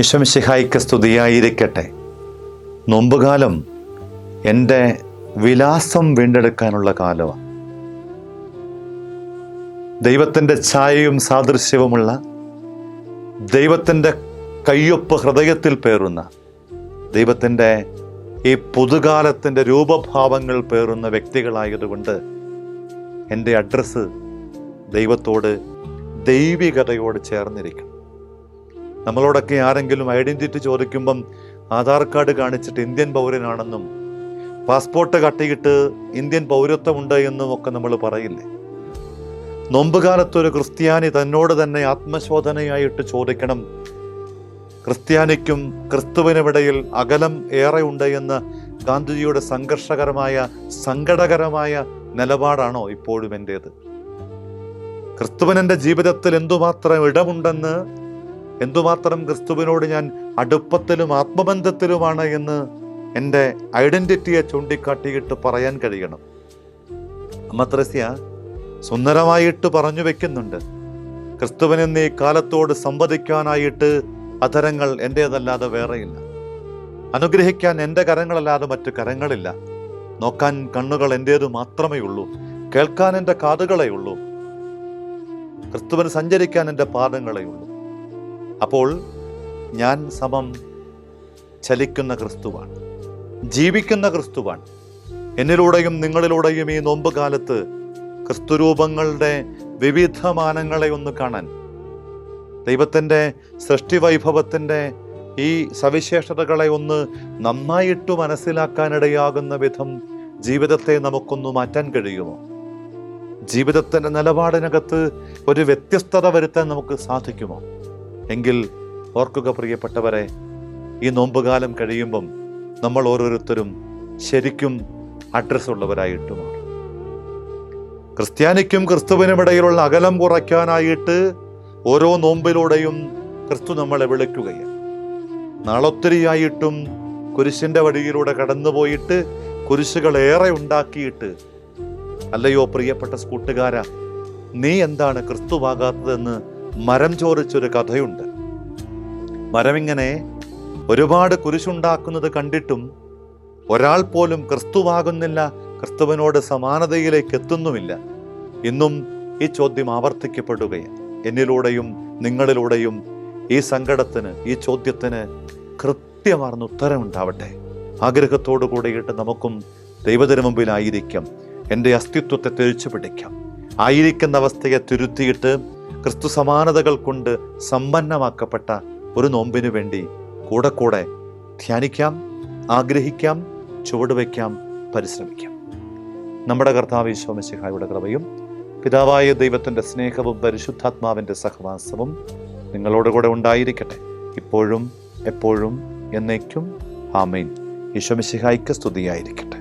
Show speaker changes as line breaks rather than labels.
ഈശോമിശിഹായ്ക്ക് സ്തുതിയായിരിക്കട്ടെ. നോമ്പുകാലം എൻ്റെ വിലാസം വീണ്ടെടുക്കാനുള്ള കാലമാണ്. ദൈവത്തിൻ്റെ ഛായയും സാദൃശ്യവുമുള്ള, ദൈവത്തിൻ്റെ കയ്യൊപ്പ് ഹൃദയത്തിൽ പേറുന്ന, ദൈവത്തിൻ്റെ ഈ പുതുകാലത്തിൻ്റെ രൂപഭാവങ്ങൾ പേറുന്ന വ്യക്തികളായതുകൊണ്ട് എൻ്റെ അഡ്രസ്സ് ദൈവത്തോട്, ദൈവികതയോട് ചേർന്നിരിക്കണം. നമ്മളോടൊക്കെ ആരെങ്കിലും ഐഡൻറ്റിറ്റി ചോദിക്കുമ്പം ആധാർ കാർഡ് കാണിച്ചിട്ട് ഇന്ത്യൻ പൗരനാണെന്നും പാസ്പോർട്ട് കട്ടിയിട്ട് ഇന്ത്യൻ പൗരത്വമുണ്ട് എന്നും ഒക്കെ നമ്മൾ പറയില്ലേ? നോമ്പുകാലത്തൊരു ക്രിസ്ത്യാനി തന്നോട് തന്നെ ആത്മശോധനയായിട്ട് ചോദിക്കണം, ക്രിസ്ത്യാനിക്കും ക്രിസ്തുവിനുമിടയിൽ അകലം ഏറെ ഉണ്ട് എന്ന് ഗാന്ധിജിയുടെ സംഘർഷകരമായ, സങ്കടകരമായ നിലപാടാണോ ഇപ്പോഴും എൻ്റേത്? ക്രിസ്തുവിന് എൻ്റെ ജീവിതത്തിൽ എന്തുമാത്രം ഇടമുണ്ടെന്ന്, എന്തുമാത്രം ക്രിസ്തുവിനോട് ഞാൻ അടുപ്പത്തിലും ആത്മബന്ധത്തിലുമാണ് എന്ന് എൻ്റെ ഐഡൻറ്റിറ്റിയെ ചൂണ്ടിക്കാട്ടിയിട്ട് പറയാൻ കഴിയണം. അമ്മ ത്രേസ്യ സുന്ദരമായിട്ട് പറഞ്ഞു വെക്കുന്നുണ്ട്, ക്രിസ്തുവിനെന്ന ഈ കാലത്തോട് സംവദിക്കാനായിട്ട് അധരങ്ങൾ എൻ്റേതല്ലാതെ വേറെയില്ല, അനുഗ്രഹിക്കാൻ എൻ്റെ കരങ്ങളല്ലാതെ മറ്റു കരങ്ങളില്ല, നോക്കാൻ കണ്ണുകൾ എൻ്റേത് മാത്രമേ ഉള്ളൂ, കേൾക്കാൻ എൻ്റെ കാതുകളേ ഉള്ളൂ, ക്രിസ്തുവിന് സഞ്ചരിക്കാൻ എൻ്റെ പാദങ്ങളേ ഉള്ളൂ. അപ്പോൾ ഞാൻ സമം ചലിക്കുന്ന ക്രിസ്തുവാണ്, ജീവിക്കുന്ന ക്രിസ്തുവാണ്. എന്നിലൂടെയും നിങ്ങളിലൂടെയും ഈ നോമ്പ് കാലത്ത് ക്രിസ്തുരൂപങ്ങളുടെ വിവിധ മാനങ്ങളെ ഒന്ന് കാണാൻ, ദൈവത്തിൻ്റെ സൃഷ്ടിവൈഭവത്തിൻ്റെ ഈ സവിശേഷതകളെ ഒന്ന് നന്നായിട്ട് മനസ്സിലാക്കാനിടയാകുന്ന വിധം ജീവിതത്തെ നമുക്കൊന്ന് മാറ്റാൻ കഴിയുമോ? ജീവിതത്തിൻ്റെ നിലപാടിനകത്ത് ഒരു വ്യത്യസ്തത വരുത്താൻ നമുക്ക് സാധിക്കുമോ? എങ്കിൽ ഓർക്കുക പ്രിയപ്പെട്ടവരെ, ഈ നോമ്പുകാലം കഴിയുമ്പം നമ്മൾ ഓരോരുത്തരും ശരിക്കും അഡ്രസ് ഉള്ളവരായിട്ട് മാറും. ക്രിസ്ത്യാനിക്കും ക്രിസ്തുവിനുമിടയിലുള്ള അകലം കുറയ്ക്കാനായിട്ട് ഓരോ നോമ്പിലൂടെയും ക്രിസ്തു നമ്മളെ വിളിക്കുകയാണ്. നാളൊത്തിരിയായിട്ടും കുരിശിൻ്റെ വഴിയിലൂടെ കടന്നുപോയിട്ട് കുരിശുകൾ ഏറെ ഉണ്ടാക്കിയിട്ട്, അല്ലയോ പ്രിയപ്പെട്ട കൂട്ടുകാരാ, നീ എന്താണ് ക്രിസ്തുവാകാത്തതെന്ന് മരം ചോദിച്ചൊരു കഥയുണ്ട്. മരമിങ്ങനെ ഒരുപാട് കുരിശുണ്ടാക്കുന്നത് കണ്ടിട്ടും ഒരാൾ പോലും ക്രിസ്തുവാകുന്നില്ല, ക്രിസ്തുവിനോട് സമാനതയിലേക്ക് എത്തുന്നുമില്ല. ഇന്നും ഈ ചോദ്യം ആവർത്തിക്കപ്പെടുകയാണ്. എന്നിലൂടെയും നിങ്ങളിലൂടെയും ഈ സങ്കടത്തിന്, ഈ ചോദ്യത്തിന് കൃത്യമാർന്ന ഉത്തരമുണ്ടാവട്ടെ. ആഗ്രഹത്തോടു കൂടിയിട്ട് നമുക്കും ദൈവത്തിന് മുമ്പിലായിരിക്കാം, എൻ്റെ അസ്തിത്വത്തെ തിരിച്ചു പിടിക്കാം, ആയിരിക്കുന്ന അവസ്ഥയെ തിരുത്തിയിട്ട് ക്രിസ്തു സമാനതകൾ കൊണ്ട് സമ്പന്നമാക്കപ്പെട്ട ഒരു നോമ്പിനു വേണ്ടി കൂടെ കൂടെ ധ്യാനിക്കാം, ആഗ്രഹിക്കാം, ചുവടുവയ്ക്കാം, പരിശ്രമിക്കാം. നമ്മുടെ കർത്താവ് ഈശോ മിശിഹായുടെ കൃപയും പിതാവായ ദൈവത്തിൻ്റെ സ്നേഹവും പരിശുദ്ധാത്മാവിൻ്റെ സഹവാസവും നിങ്ങളോടുകൂടെ ഉണ്ടായിരിക്കട്ടെ, ഇപ്പോഴും എപ്പോഴും എന്നേക്കും. ആമേൻ. ഈശോ മിശിഹായ്ക്ക് സ്തുതിയായിരിക്കട്ടെ.